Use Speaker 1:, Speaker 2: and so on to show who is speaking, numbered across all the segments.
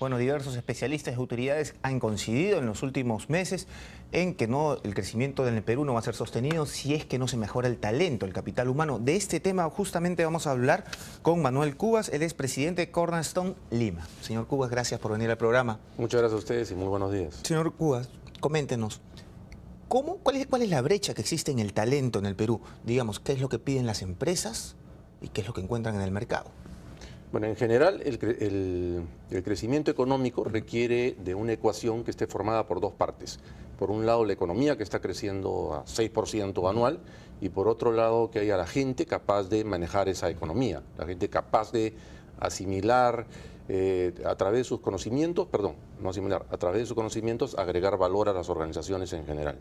Speaker 1: Bueno, diversos especialistas y autoridades han coincidido en los últimos meses en que el crecimiento del Perú no va a ser sostenido si es que no se mejora el talento, el capital humano. De este tema justamente vamos a hablar con Manuel Cubas, él es presidente de Cornerstone Lima. Señor Cubas, gracias por venir al programa.
Speaker 2: Muchas gracias a ustedes y muy buenos días.
Speaker 1: Señor Cubas, coméntenos, ¿cuál es la brecha que existe en el talento en el Perú? Digamos, ¿qué es lo que piden las empresas y qué es lo que encuentran en el mercado?
Speaker 2: Bueno, en general el crecimiento económico requiere de una ecuación que esté formada por dos partes. Por un lado, la economía que está creciendo a 6% anual y por otro lado, que haya la gente capaz de manejar esa economía, la gente capaz de asimilar a través de sus conocimientos, a través de sus conocimientos agregar valor a las organizaciones en general.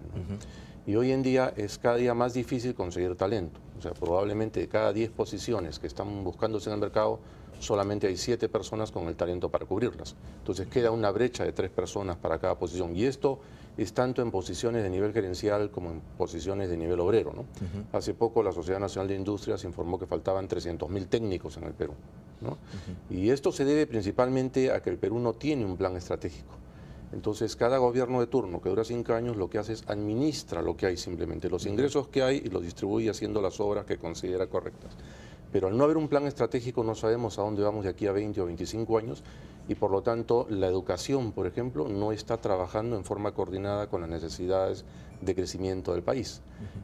Speaker 2: Y hoy en día es cada día más difícil conseguir talento. O sea, probablemente de cada 10 posiciones que están buscándose en el mercado, solamente hay 7 personas con el talento para cubrirlas. Entonces queda una brecha de 3 personas para cada posición. Y esto es tanto en posiciones de nivel gerencial como en posiciones de nivel obrero, ¿no? Hace poco la Sociedad Nacional de Industrias informó que faltaban 300.000 técnicos en el Perú, ¿no? Y esto se debe principalmente a que el Perú no tiene un plan estratégico. Entonces, cada gobierno de turno que dura 5 años lo que hace es administra lo que hay simplemente, los ingresos que hay y los distribuye haciendo las obras que considera correctas. Pero al no haber un plan estratégico no sabemos a dónde vamos de aquí a 20 o 25 años y por lo tanto la educación, por ejemplo, no está trabajando en forma coordinada con las necesidades de crecimiento del país.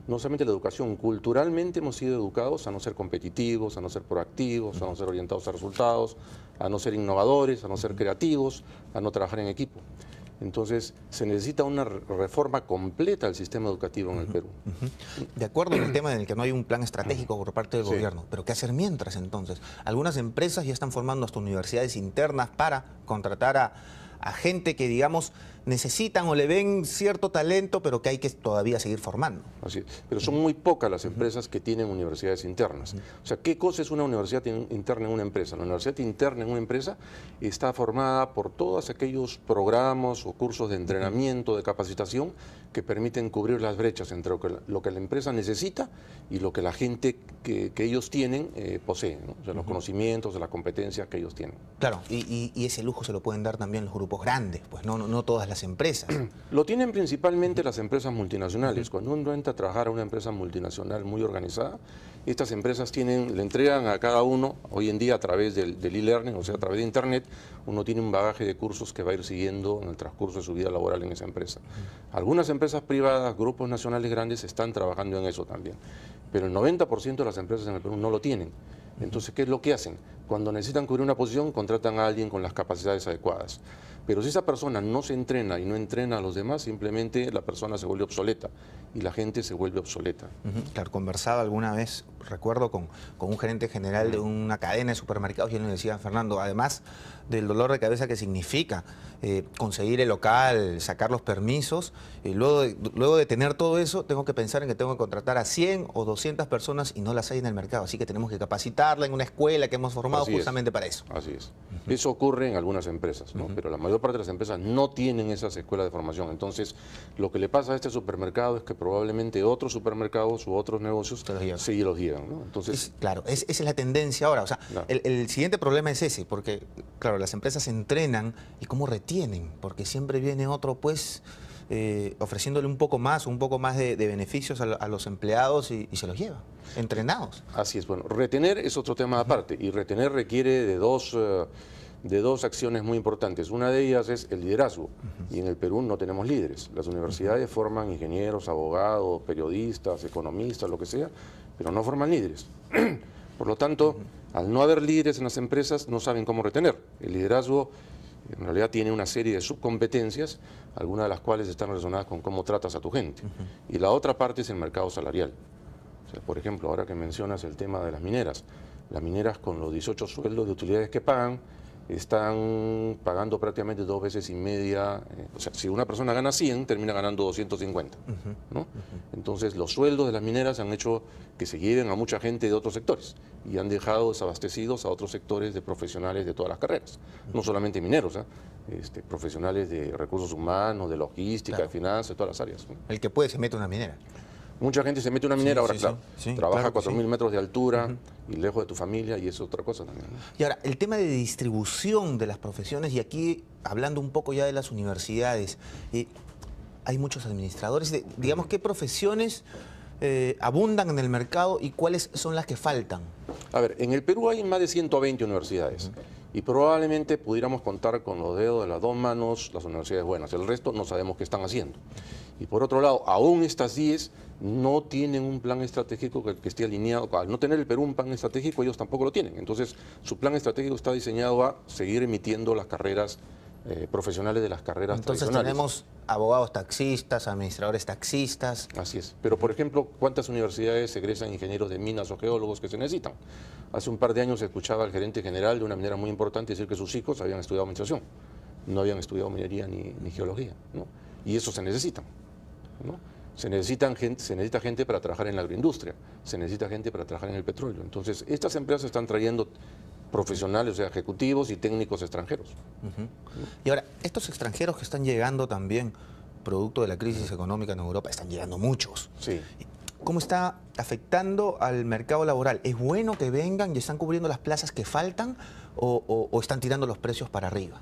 Speaker 2: No solamente la educación, culturalmente hemos sido educados a no ser competitivos, a no ser proactivos, a no ser orientados a resultados, a no ser innovadores, a no ser creativos, a no trabajar en equipo. Entonces, se necesita una reforma completa del sistema educativo en el Perú.
Speaker 1: De acuerdo en el tema en el que no hay un plan estratégico por parte del gobierno, pero ¿qué hacer mientras entonces? Algunas empresas ya están formando hasta universidades internas para contratar a gente que, digamos, necesitan o le ven cierto talento, pero que hay que todavía seguir formando.
Speaker 2: Así es. Pero son muy pocas las empresas que tienen universidades internas. O sea, ¿qué cosa es una universidad interna en una empresa? La universidad interna en una empresa está formada por todos aquellos programas o cursos de entrenamiento, de capacitación, que permiten cubrir las brechas entre lo que la empresa necesita y lo que la gente que ellos tienen posee, ¿no? O sea, los conocimientos, las competencias que ellos tienen.
Speaker 1: Claro, y ese lujo se lo pueden dar también los grupos grandes, pues no todas las empresas.
Speaker 2: Lo tienen principalmente las empresas multinacionales. Cuando uno entra a trabajar a una empresa multinacional muy organizada, estas empresas le entregan a cada uno, hoy en día a través del e-learning, o sea, a través de Internet, uno tiene un bagaje de cursos que va a ir siguiendo en el transcurso de su vida laboral en esa empresa. Algunas empresas privadas, grupos nacionales grandes, están trabajando en eso también. Pero el 90% de las empresas en el Perú no lo tienen. Entonces, ¿qué es lo que hacen? Cuando necesitan cubrir una posición, contratan a alguien con las capacidades adecuadas. Pero si esa persona no se entrena y no entrena a los demás, simplemente la persona se vuelve obsoleta y la gente se vuelve obsoleta.
Speaker 1: Claro, conversaba alguna vez, recuerdo, con un gerente general de una cadena de supermercados y él me decía, Fernando, además del dolor de cabeza que significa conseguir el local, sacar los permisos, luego de tener todo eso, tengo que pensar en que tengo que contratar a 100 o 200 personas y no las hay en el mercado. Así que tenemos que capacitarla en una escuela que hemos formado justamente para eso.
Speaker 2: Así es. Eso ocurre en algunas empresas, ¿no? Pero la mayor parte de las empresas no tienen esas escuelas de formación. Entonces, lo que le pasa a este supermercado es que probablemente otros supermercados u otros negocios sí los llevan, ¿no? Entonces,
Speaker 1: claro, esa es la tendencia ahora. O sea,
Speaker 2: claro.
Speaker 1: el siguiente problema es ese, porque, claro, las empresas se entrenan y cómo retienen, porque siempre viene otro, pues, ofreciéndole un poco más de beneficios a los empleados y se los lleva, entrenados.
Speaker 2: Así es. Bueno, retener es otro tema aparte y retener requiere de dos acciones muy importantes. Una de ellas es el liderazgo y en el Perú no tenemos líderes. Las universidades forman ingenieros, abogados, periodistas, economistas, lo que sea, pero no forman líderes. Por lo tanto, al no haber líderes en las empresas, no saben cómo retener. El liderazgo en realidad tiene una serie de subcompetencias, algunas de las cuales están relacionadas con cómo tratas a tu gente. Y la otra parte es el mercado salarial. O sea, por ejemplo, ahora que mencionas el tema de las mineras con los 18 sueldos de utilidades que pagan, están pagando prácticamente 2 veces y media. O sea, si una persona gana 100, termina ganando 250, ¿no? Entonces, los sueldos de las mineras han hecho que se lleven a mucha gente de otros sectores y han dejado desabastecidos a otros sectores de profesionales de todas las carreras. No solamente mineros, profesionales de recursos humanos, de logística, de finanzas, de todas las áreas, ¿no?
Speaker 1: El que puede se mete a una minera.
Speaker 2: Mucha gente se mete a una minera, ahora
Speaker 1: sí,
Speaker 2: claro,
Speaker 1: sí,
Speaker 2: trabaja
Speaker 1: claro
Speaker 2: a
Speaker 1: que
Speaker 2: 4.000
Speaker 1: sí.
Speaker 2: metros de altura y lejos de tu familia, y eso es otra cosa también, ¿no?
Speaker 1: Y ahora, el tema de distribución de las profesiones, y aquí hablando un poco ya de las universidades, hay muchos administradores, digamos, ¿qué profesiones abundan en el mercado y cuáles son las que faltan?
Speaker 2: A ver, en el Perú hay más de 120 universidades y probablemente pudiéramos contar con los dedos de las dos manos las universidades buenas. El resto no sabemos qué están haciendo. Y por otro lado, aún estas 10 no tienen un plan estratégico que esté alineado. Al no tener el Perú un plan estratégico, ellos tampoco lo tienen. Entonces, su plan estratégico está diseñado a seguir emitiendo las carreras profesionales de las carreras
Speaker 1: Entonces
Speaker 2: tradicionales.
Speaker 1: tenemos abogados taxistas, administradores taxistas.
Speaker 2: Así es. Pero, por ejemplo, ¿cuántas universidades egresan ingenieros de minas o geólogos que se necesitan? Hace un par de años escuchaba al gerente general de una minera muy importante decir que sus hijos habían estudiado administración, no habían estudiado minería ni geología, ¿no? Y eso se necesitan, ¿no? Se necesita gente para trabajar en la agroindustria, se necesita gente para trabajar en el petróleo. Entonces, estas empresas están trayendo profesionales, o sea, ejecutivos y técnicos extranjeros.
Speaker 1: Y ahora, estos extranjeros que están llegando también, producto de la crisis económica en Europa, están llegando muchos.
Speaker 2: Sí.
Speaker 1: ¿Cómo está afectando al mercado laboral? ¿Es bueno que vengan y están cubriendo las plazas que faltan o están tirando los precios para arriba?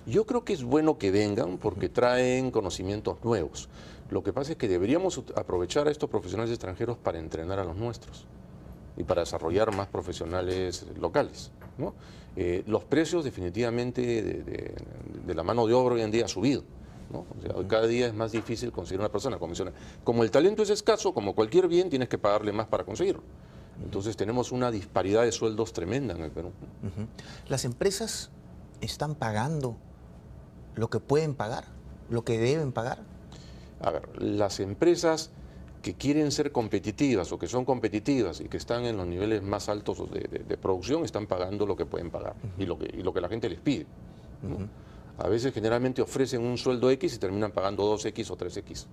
Speaker 2: Yo creo que es bueno que vengan porque traen conocimientos nuevos. Lo que pasa es que deberíamos aprovechar a estos profesionales extranjeros para entrenar a los nuestros y para desarrollar más profesionales locales, ¿no? Los precios definitivamente de la mano de obra hoy en día han subido, ¿no? O sea, cada día es más difícil conseguir una persona. Como el talento es escaso, como cualquier bien, tienes que pagarle más para conseguirlo. Entonces tenemos una disparidad de sueldos tremenda en el Perú.
Speaker 1: ¿Las empresas están pagando lo que pueden pagar, lo que deben pagar?
Speaker 2: A ver, las empresas que quieren ser competitivas o que son competitivas y que están en los niveles más altos de producción están pagando lo que pueden pagar y lo que la gente les pide, ¿no? A veces generalmente ofrecen un sueldo X y terminan pagando 2X o 3X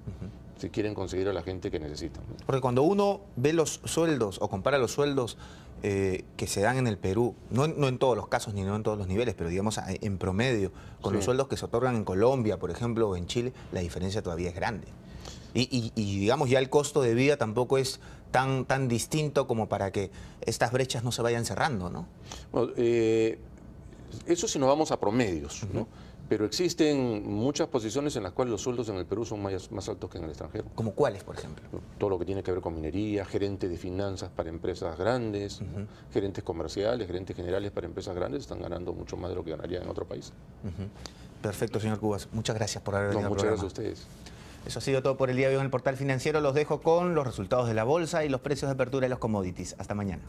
Speaker 2: si quieren conseguir a la gente que necesitan, ¿no?
Speaker 1: Porque cuando uno ve los sueldos o compara los sueldos que se dan en el Perú, no en todos los casos ni no en todos los niveles, pero digamos en promedio, con los sueldos que se otorgan en Colombia, por ejemplo, o en Chile, la diferencia todavía es grande. Y digamos ya el costo de vida tampoco es tan distinto como para que estas brechas no se vayan cerrando, ¿no?
Speaker 2: Bueno, eso si nos vamos a promedios, ¿no? Pero existen muchas posiciones en las cuales los sueldos en el Perú son más altos que en el extranjero.
Speaker 1: ¿Como cuáles, por ejemplo?
Speaker 2: Todo lo que tiene que ver con minería, gerentes de finanzas para empresas grandes, ¿no? Gerentes comerciales, gerentes generales para empresas grandes están ganando mucho más de lo que ganarían en otro país.
Speaker 1: Perfecto, señor Cubas. Muchas gracias por haber venido al
Speaker 2: Muchas
Speaker 1: programa.
Speaker 2: gracias a ustedes.
Speaker 1: Eso ha sido todo por el día de hoy en el Portal Financiero. Los dejo con los resultados de la bolsa y los precios de apertura de los commodities. Hasta mañana.